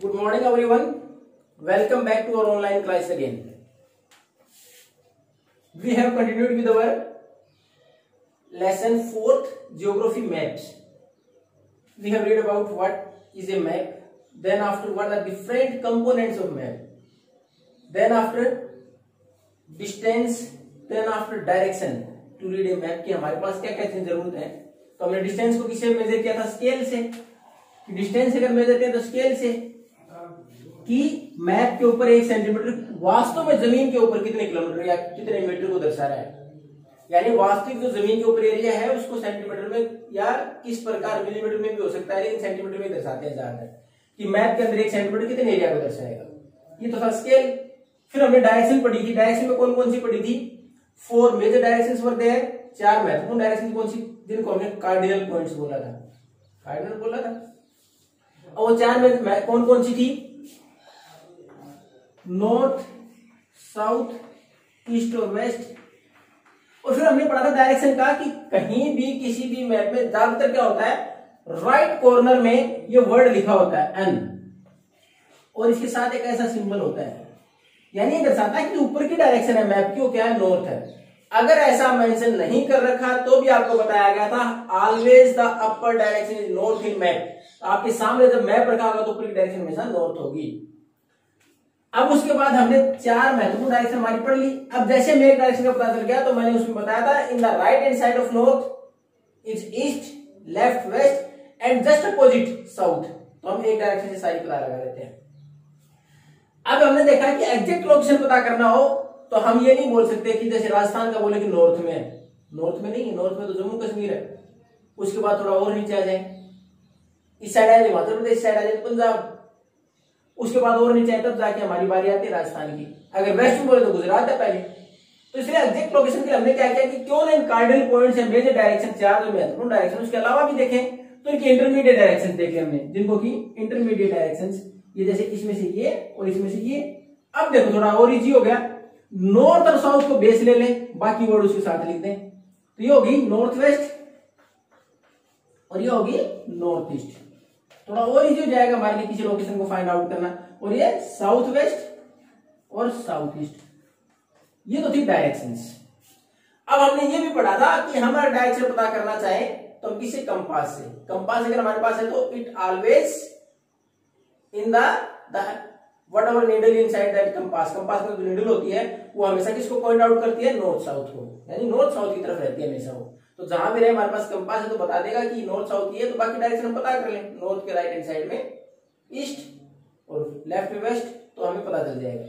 Good morning everyone. Welcome back to our online class again. We have continued with our lesson 4th geography maps. We have read about what is a map, then after what are different components of map, then after distance, then after direction to read a map कि हमारे पास क्या क्या चीज जरूरत है। तो हमने distance को किससे मेजर किया था? स्केल से। डिस्टेंस अगर मेजर किया तो स्केल से कि मैप के ऊपर 1 सेंटीमीटर वास्तव में जमीन के ऊपर कितने किलोमीटर या कितने मीटर को दर्शा रहा है, यानी वास्तविक जो जमीन के ऊपर एरिया है उसको सेंटीमीटर में या किस प्रकार मिलीमीटर में भी हो सकता है, लेकिन सेंटीमीटर में दर्शाते हैं ज्यादातर कि मैप के अंदर 1 सेंटीमीटर कितने एरिया को दर्शाएगा। ये तो था स्केल। फिर हमने डायरेक्शन पढ़ी थी। डायरेक्शन में कौन कौन सी पढ़ी थी? 4 मेजर डायरेक्शंस वर देयर। 4 महत्वपूर्ण डायरेक्शन कौन सी, जिनको हमने कार्डिनल पॉइंट्स बोला था। कार्डिनल बोला था। और वो 4 में कौन कौन सी थी? नॉर्थ, साउथ, ईस्ट और वेस्ट। और फिर हमने पढ़ा था डायरेक्शन का कि कहीं भी किसी भी मैप में ज्यादातर क्या होता है, राइट कॉर्नर में ये वर्ड लिखा होता है एन, और इसके साथ एक ऐसा सिंबल होता है, यानी ये दर्शाता है कि ऊपर की डायरेक्शन है मैप की वो क्या है, नॉर्थ है। अगर ऐसा मेंशन नहीं कर रखा तो भी आपको बताया गया था always the upper direction is north in map. आपके सामने जब मैप रखा होगा तो ऊपर की डायरेक्शन हमेशा नॉर्थ होगी। अब उसके बाद हमने 4 महत्वपूर्ण डायरेक्शन हमारी पढ़ ली। अब जैसे मेरे डायरेक्शन का पता चल गया तो मैंने उसमें बताया था in the right hand side of north is east, left west and just opposite south. तो हम एक डायरेक्शन से सारी पता लगा लेते हैं। अब हमने देखा कि एग्जैक्ट लोकेशन पता करना हो तो हम ये नहीं बोल सकते कि जैसे राजस्थान का बोले कि नॉर्थ में है। नॉर्थ में नहीं, नॉर्थ में तो जम्मू कश्मीर है। उसके बाद थोड़ा और नीचे आ जाए, इस साइड आ जाए हिमाचल प्रदेश, इस साइड आ जाए पंजाब, उसके बाद और नीचे तब जाके हमारी बारी आती है राजस्थान की। अगर वेस्ट में बोले तो गुजरात है पहले। तो इसलिए एग्जैक्ट लोकेशन के लिए हमने क्या किया कि क्यों नहीं कार्डिनल पॉइंट्स है, मेजर डायरेक्शन 4 जो महत्वपूर्ण डायरेक्शन, उसके अलावा भी देखें तो इनके इंटरमीडिएट डायरेक्शन देखे हमने, जिनको की इंटरमीडिएट डायरेक्शन, ये जैसे इसमें से ये और इसमें से ये। अब देखो थोड़ा और इजी हो गया, नॉर्थ और साउथ को बेस ले लें, बाकी वर्ड उसके साथ लिख दें। तो ये होगी नॉर्थ वेस्ट और ये होगी नॉर्थ ईस्ट। थोड़ा और इजी हो जाएगा हमारे लिए किसी लोकेशन को फाइंड आउट करना। और ये साउथ वेस्ट और साउथ ईस्ट, ये तो थी डायरेक्शंस। अब हमने ये भी पढ़ा था कि हमारा डायरेक्शन पता करना चाहे तो हम किसी कंपास से, कंपास अगर हमारे पास है तो it always in the whatever needle inside that compass, compass में जो नीडल होती है वो हमेशा किसको पॉइंट आउट करती है? नॉर्थ साउथ को, यानी नॉर्थ साउथ की तरफ रहती है हमेशा वो। तो जहां भी रहे हमारे पास कंपास है तो बता देगा कि नॉर्थ साउथ की है, तो बाकी डायरेक्शन हम पता कर लें। नॉर्थ के राइट हैंड साइड में ईस्ट और लेफ्ट में वेस्ट, तो हमें पता चल जाएगा।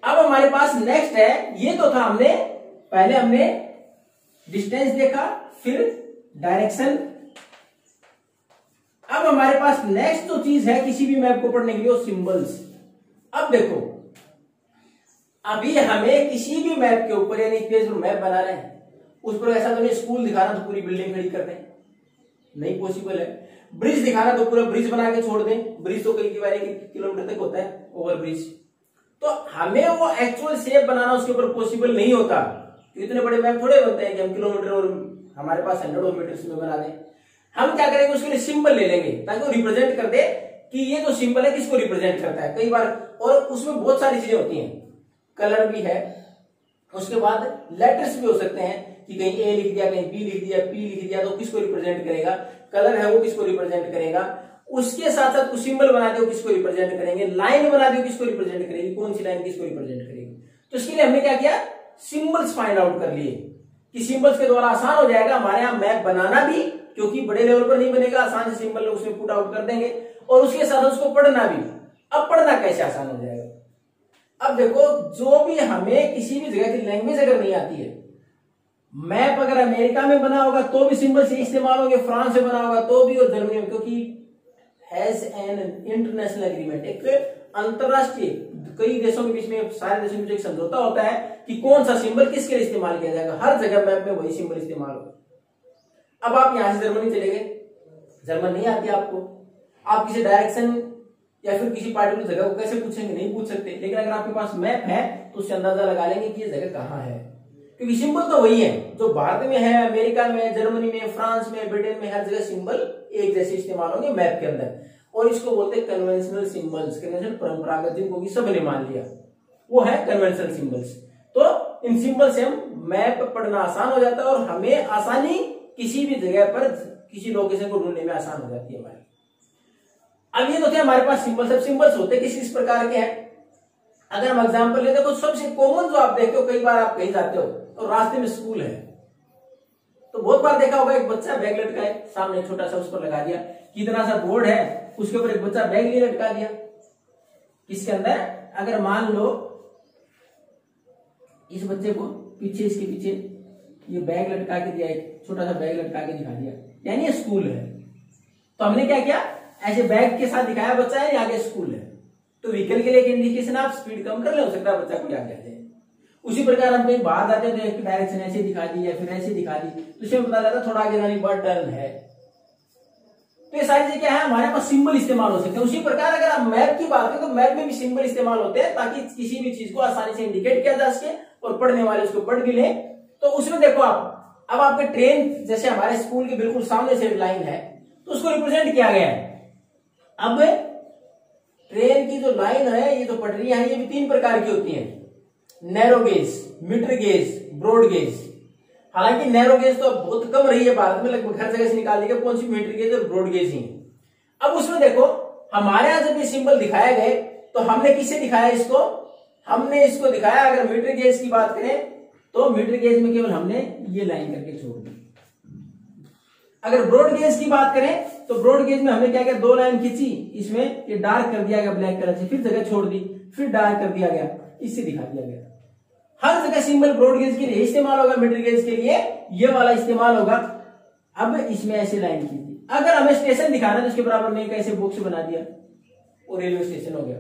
अब हमारे पास नेक्स्ट है, ये तो था हमने पहले हमने डिस्टेंस देखा, फिर डायरेक्शन। अब हमारे पास नेक्स्ट जो चीज है किसी भी मैप को पढ़ने के लिए वो सिंबल्स। अब देखो अभी हमें किसी भी मैप के ऊपर, यानी पेज पर मैप बना रहे हैं, उस पर ऐसा तो नहीं स्कूल दिखाना तो पूरी बिल्डिंग खड़ी कर दें, नहीं पॉसिबल है। ब्रिज दिखाना तो पूरा ब्रिज बना के छोड़ दें, ब्रिज तो कई किलोमीटर तक होता है, ओवर ब्रिज। तो हमें वो एक्चुअल शेप बनाना उसके ऊपर पॉसिबल नहीं होता। तो इतने बड़े मैप थोड़े बनते हैं कि हम किलोमीटर और हमारे पास 100 मीटर्स में बना दें। हम क्या करेंगे, उसके लिए सिंबल ले लेंगे ताकि वो रिप्रेजेंट कर दे कि ये जो सिंबल है किसको रिप्रेजेंट करता है। कई बार और उसमें बहुत सारी चीजें होती हैं, कलर भी है, उसके बाद लेटर्स भी हो सकते हैं कि कहीं ए लिख दिया, कहीं बी लिख दिया, पी लिख दिया, तो किसको रिप्रेजेंट करेगा। कलर है वो किसको रिप्रेजेंट करेगा। उसके साथ साथ कुछ सिंबल बना दियो किसको रिप्रेजेंट करेंगे, लाइन बना दियो किसको रिप्रेजेंट करेगी, कौन सी लाइन किसको रिप्रेजेंट करेगी। तो इसके लिए हमने क्या किया, सिंबल्स फाइंड आउट कर लिए कि सिंबल्स के द्वारा आसान हो जाएगा हमारे यहाँ मैप बनाना भी, क्योंकि बड़े लेवल पर नहीं बनेगा, आसान से सिंबल उसमें पुट आउट कर देंगे, और उसके साथ उसको पढ़ना भी। अब पढ़ना कैसे आसान हो जाएगा। अब देखो जो भी हमें किसी भी जगह की लैंग्वेज अगर नहीं आती है, मैप अगर अमेरिका में बना होगा तो भी सिंबल से इस्तेमाल होंगे, फ्रांस में बना होगा तो भी, और जर्मनी में, क्योंकि हैज एन इंटरनेशनल एग्रीमेंट, एक अंतरराष्ट्रीय कई देशों के बीच में, सारे देशों के बीच एक समझौता होता है कि कौन सा सिंबल किसके लिए इस्तेमाल किया जाएगा। हर जगह मैप में वही सिंबल इस्तेमाल होगा। अब आप यहां से जर्मनी चले गए, जर्मन नहीं आती आपको, आप किसी डायरेक्शन या फिर किसी पार्टिकुलर जगह को कैसे पूछेंगे, नहीं पूछ सकते। लेकिन अगर आपके पास मैप है तो उससे अंदाजा लगा लेंगे कि ये जगह कहां है, क्योंकि सिंबल तो वही है जो भारत में है, अमेरिका में, जर्मनी में, फ्रांस में, ब्रिटेन में, हर जगह सिंबल एक जैसे इस्तेमाल होंगे मैप के अंदर। और इसको बोलते हैं कन्वेंशनल सिंबल्स, कन्वेंशनल परंपरागत, जिनको कि सबने मान लिया वो है कन्वेंशनल सिंबल्स। तो इन सिंबल से हम मैप पढ़ना आसान हो जाता है और हमें आसानी किसी भी जगह पर किसी लोकेशन को ढूंढने में आसान हो जाती है हमारी। अब ये तो थे हमारे पास सिंबल्स। अब सिंबल्स होते किस प्रकार के हैं, अगर हम एग्जांपल लेते तो सबसे कॉमन जो आप देखते हो, कई बार आप कहीं जाते हो और रास्ते में स्कूल है, तो बहुत बार देखा होगा एक बच्चा बैग लटका है, सामने छोटा सा उस पर लगा दिया, कितना सा बोर्ड है उसके ऊपर एक बच्चा बैग लिए लटका दिया। इसके अंदर अगर मान लो इस बच्चे को पीछे, इसके पीछे ये बैग लटका के दिया, एक छोटा सा बैग लटका के दिखा दिया, यानी ये स्कूल है। तो हमने क्या किया, ऐसे बैग के साथ दिखाया बच्चा है, आगे स्कूल है, तो व्हीकल के लिए एक इंडिकेशन, आप स्पीड कम कर ले, हो सकता है बच्चा को आगे आ जाए। उसी प्रकार हम कहीं बाहर जाते हैं तो एक डायरेक्शन ऐसे दिखा दी या फिर ऐसे दिखा दी, तो इसमें पता चलता थोड़ा आगे जाने के बाद टर्न है। तो ये सारी चीजें क्या है, हमारे पास सिंबल इस्तेमाल हो सकते हैं। उसी प्रकार अगर आप मैप की बात करें तो मैप में भी सिंबल इस्तेमाल होते हैं, ताकि किसी भी चीज को आसानी से इंडिकेट किया जा सके और पढ़ने वाले उसको पढ़ भी ले। तो उसमें देखो आप, अब आपके ट्रेन जैसे हमारे स्कूल के बिल्कुल सामने से लाइन है, तो उसको रिप्रेजेंट किया गया है। अब ट्रेन की जो लाइन है, ये जो पटरियां हैं, ये भी 3 प्रकार की होती हैं, narrow gauge, metre gauge, broad gauge. हालांकि नैरो गेज तो बहुत कम रही है भारत में, लगभग हर जगह से निकाल दी गई, कौन सी मीटर गेज और ब्रॉड गेज ही। अब उसमें देखो हमारे यहां जब ये सिंबल दिखाए गए तो हमने किससे दिखाया इसको, हमने इसको दिखाया, अगर मीटर गेज की बात करें तो मीटर गेज में केवल हमने ये लाइन करके छोड़ दी। अगर ब्रॉड गेज की बात करें तो ब्रॉड गेज में हमने क्या किया, 2 लाइन खींची, इसमें ये डार्क कर दिया गया ब्लैक कलर से, फिर जगह छोड़ दी, फिर डार्क कर दिया गया, इससे दिखा दिया गया। हर जगह सिंबल ब्रॉड गेज के लिए इस्तेमाल होगा, मीटर गेज के लिए ये वाला इस्तेमाल होगा। अब इसमें ऐसे लाइन खींची, अगर हमें स्टेशन दिखाना तो उसके बराबर में कैसे बॉक्स बना दिया और रेलवे स्टेशन हो गया।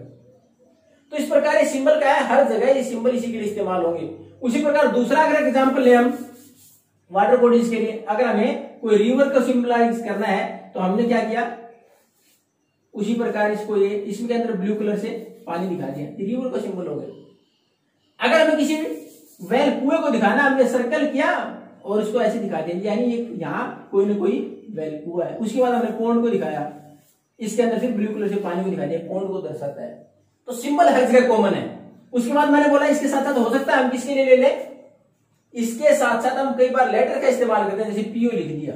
तो इस प्रकार ये सिंबल क्या है, हर जगह ये सिंबल इसी के लिए इस्तेमाल होंगे। उसी प्रकार दूसरा अगर एग्जाम्पल ले हम वाटर बॉडीज के लिए, अगर हमें कोई रिवर को सिंबलाइज करना है तो हमने क्या किया, उसी प्रकार इसको ये इसमें के अंदर ब्लू कलर से पानी दिखा दिया, ये रिवर का सिंबल हो गया। अगर हमें किसी वेल कुएं को दिखाना, हमने सर्कल किया और उसको ऐसे दिखा दिया, यानी यहाँ कोई ना कोई वेल कुआ है। उसके बाद हमने पॉन्ड को दिखाया, इसके अंदर फिर ब्लू कलर से पानी को दिखा दिया, पॉन्ड को दर्शाता है। तो सिंबल हर जगह कॉमन है। उसके बाद मैंने बोला इसके साथ साथ हो सकता है हम किसके लिए ले ले, इसके साथ साथ हम कई बार लेटर का इस्तेमाल करते हैं, जैसे पीओ लिख दिया,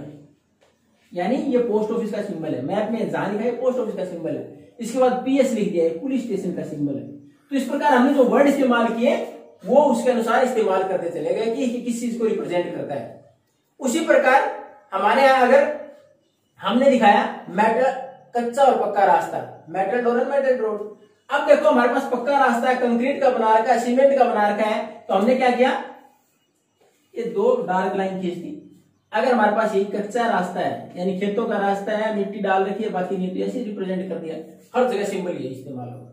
यानी ये पोस्ट ऑफिस का सिंबल है। मैप में जहां लिखा है पोस्ट ऑफिस का सिंबल है। इसके बाद पीएस लिख दिया, पुलिस स्टेशन का सिंबल है। तो इस प्रकार हमने जो वर्ड इस्तेमाल किए वो उसके अनुसार इस्तेमाल करते चले गए कि किस चीज को रिप्रेजेंट करता है। उसी प्रकार हमारे यहां अगर हमने दिखाया मेटल, कच्चा और पक्का रास्ता, मेटल रोड और मेटल रोड। अब देखो हमारे पास पक्का रास्ता है, कंक्रीट का बना रखा है, सीमेंट का बना रखा है, तो हमने क्या किया, ये 2 डार्क लाइन खींच दी। अगर हमारे पास यही कच्चा रास्ता है, यानी खेतों का रास्ता है, मिट्टी डाल रखी है, बाकी नहीं, तो ऐसे रिप्रेजेंट कर दिया। हर जगह सिंबल ये इस्तेमाल होगा।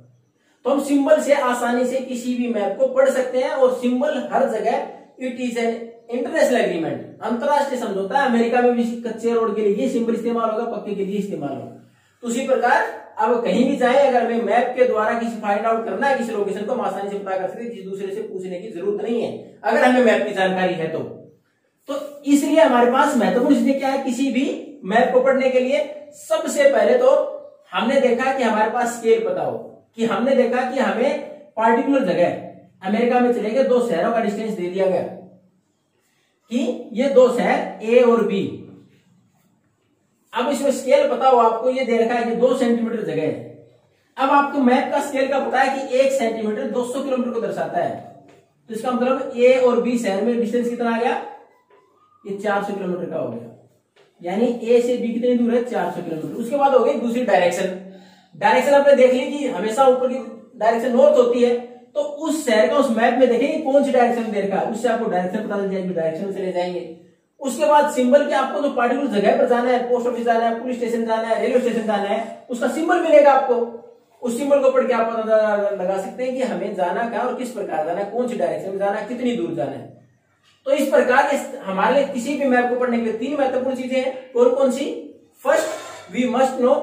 तो हम सिंबल से आसानी से किसी भी मैप को पढ़ सकते हैं। और सिंबल हर जगह it is an international agreement, अंतरराष्ट्रीय समझौता है। अमेरिका में भी कच्चे रोड के लिए ये सिंबल इस्तेमाल होगा, पक्के के लिए इस्तेमाल होगा। तो उसी प्रकार अब कहीं भी जाए, अगर हमें मैप के द्वारा किसी फाइंड आउट करना है किसी लोकेशन को, हम आसानी से पता कर सकते हैं, किसी दूसरे से पूछने की जरूरत नहीं है अगर हमें मैप की जानकारी है तो इसलिए हमारे पास महत्वपूर्ण चीजें क्या है, किसी भी मैप को पढ़ने के लिए सबसे पहले तो हमने देखा कि हमारे पास स्केल पता हो, कि हमने देखा कि हमें पार्टिकुलर जगह अमेरिका में चले गए, 2 शहरों का डिस्टेंस दे दिया गया कि ये 2 शहर ए और बी। अब इसमें स्केल पता हो आपको, ये दे रखा है कि 2 सेंटीमीटर जगह है। अब आपको मैप का स्केल का पता है कि 1 सेंटीमीटर 200 किलोमीटर को दर्शाता है। तो इसका मतलब ए और बी शहर में डिस्टेंस कितना आ गया, ये 400 किलोमीटर का हो गया। यानी ए से बी कितनी दूर है, 400 किलोमीटर। उसके बाद हो गई दूसरी डायरेक्शन। डायरेक्शन आपने देख ली कि हमेशा ऊपर की डायरेक्शन नॉर्थ होती है, तो उस शहर का उस मैप में देखेंगे कौन सी डायरेक्शन दे रखा है, उससे आपको डायरेक्शन पता चल जाएगी, डायरेक्शन चले जाएंगे। उसके बाद सिंबल के आपको जो पार्टिकुलर जगह पर जाना है, पोस्ट ऑफिस जाना है, पुलिस स्टेशन जाना है, रेलवे स्टेशन जाना है, उसका सिंबल मिलेगा आपको। उस सिंबल को पढ़ के आप पता लगा सकते हैं कि हमें जाना कहाँ और किस प्रकार जाना है, कौन सी डायरेक्शन में जाना है, कितनी दूर जाना है। तो इस प्रकार हमारे लिए किसी भी मैप को पढ़ने के लिए 3 महत्वपूर्ण चीजें हैं। कौन सी? First, we must know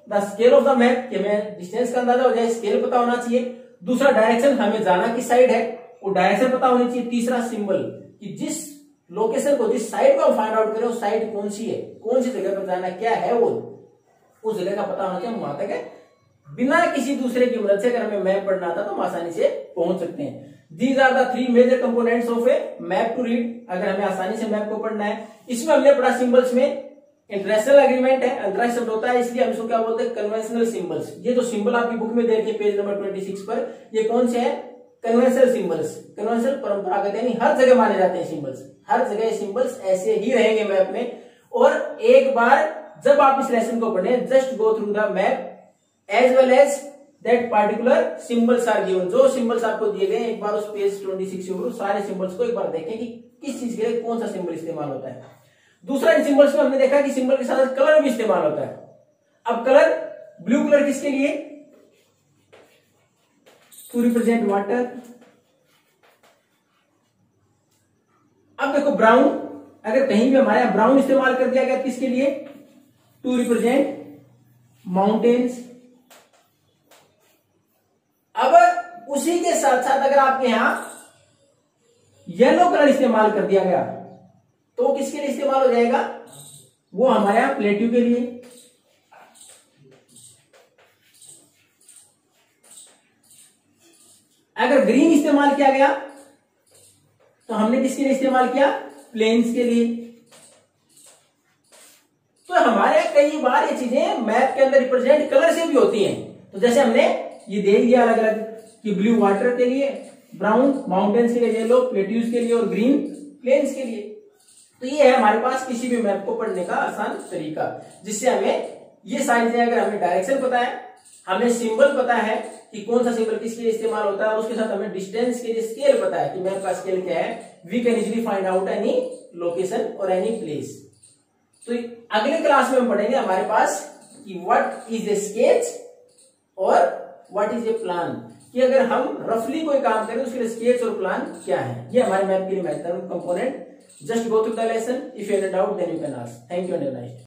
the scale of the map, कि हमें डिस्टेंस का अंदाजा हो जाए, स्केल पता होना चाहिए। दूसरा, डायरेक्शन, हमें जाना किस साइड है वो डायरेक्शन पता होनी चाहिए। तीसरा, सिंबल, कि जिस लोकेशन को, जिस साइड को हम फाइंड आउट करें, वो साइड कौन सी है, कौन सी जगह पर जाना, क्या है वो। उस जगह का पता होना चाहिए, हम वहां तक है बिना किसी दूसरे की मदद से अगर हमें मैप पढ़ना आता तो हम आसानी से पहुंच सकते हैं। These are the 3 major components of a map to read, अगर हमें आसानी से मैप को पढ़ना है। इसमें हमने पढ़ा सिंबल्स में इंटरनेशनल एग्रीमेंट है, अंतरराष्ट्रीय शब्द होता है, इसलिए हम इसको क्या बोलते हैं, कन्वेंशनल सिंबल्स। ये जो सिंबल आपकी बुक में दे रखी है पेज नंबर 26 पर, ये कौन से है, कन्वेंशनल सिंबल्स। कन्वेंशनल परंपरागत यानी हर जगह माने जाते हैं सिंबल्स, हर जगह सिंबल्स ऐसे ही रहेंगे मैप में। और एक बार जब आप इस लेसन को पढ़ें, just go through the map as well as that particular symbols are given. जो सिंबल्स आपको दिए गए एक बार उस पेज 26 के ऊपर सारे सिंबल्स को एक बार देखें कि किस चीज के लिए कौन सा सिंबल इस्तेमाल होता है। दूसरा, इन सिंबल्स में हमने देखा कि सिंबल के साथ कलर भी इस्तेमाल होता है। अब कलर, ब्लू कलर किसके लिए, टू रिप्रेजेंट वाटर। अब देखो ब्राउन, अगर कहीं भी हमारे यहां ब्राउन इस्तेमाल कर दिया गया किसके लिए, टू रिप्रेजेंट माउंटेन्स। अब उसी के साथ साथ अगर आपके यहां येलो कलर इस्तेमाल कर दिया गया तो किसके लिए इस्तेमाल हो जाएगा, वो हमारे यहां प्लेट्यू के लिए। अगर ग्रीन इस्तेमाल किया गया तो हमने किसके लिए इस्तेमाल किया, प्लेन्स के लिए। तो हमारे कई बार ये चीजें मैप के अंदर रिप्रेजेंट कलर से भी होती हैं। तो जैसे हमने ये दे दिया अलग अलग कि ब्लू वाटर के लिए, ब्राउन माउंटेन्स के लिए, येलो प्लेट्यूज के लिए और ग्रीन प्लेन्स के लिए। तो ये है हमारे पास किसी भी मैप को पढ़ने का आसान तरीका, जिससे हमें ये सारी चीजें, अगर हमें डायरेक्शन पता है, हमें सिंबल पता है कि कौन सा सिंबल किसके लिए इस्तेमाल होता है, और उसके साथ हमें डिस्टेंस के लिए स्केल पता है कि मैप का स्केल क्या है, we can easily find out any location और एनी प्लेस। तो अगले क्लास में हम पढ़ेंगे हमारे पास कि व्हाट इज ए स्केच और व्हाट इज ए प्लान, कि अगर हम रफली कोई काम करें उसके लिए स्केच और प्लान क्या है। ये हमारे मैप के लिए महत्वपूर्ण component. Just go through the lesson, if you have any doubt then you can ask. Thank you and have a nice day.